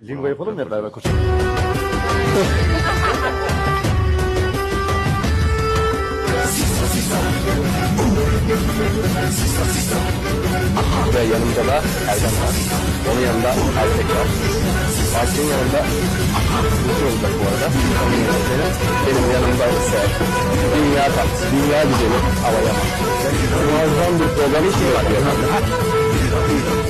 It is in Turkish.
Lingo yapalım ya beraber koçum. Ve yanımda da Erdem var. Onun yanında Erkek var. Fatih'in yanında Mutlu olacak bu arada. Onun yanında benim yanımda ise dünya tatlısı, dünya güzeli Hava Yaman. Muazzam bir program için var yanımda.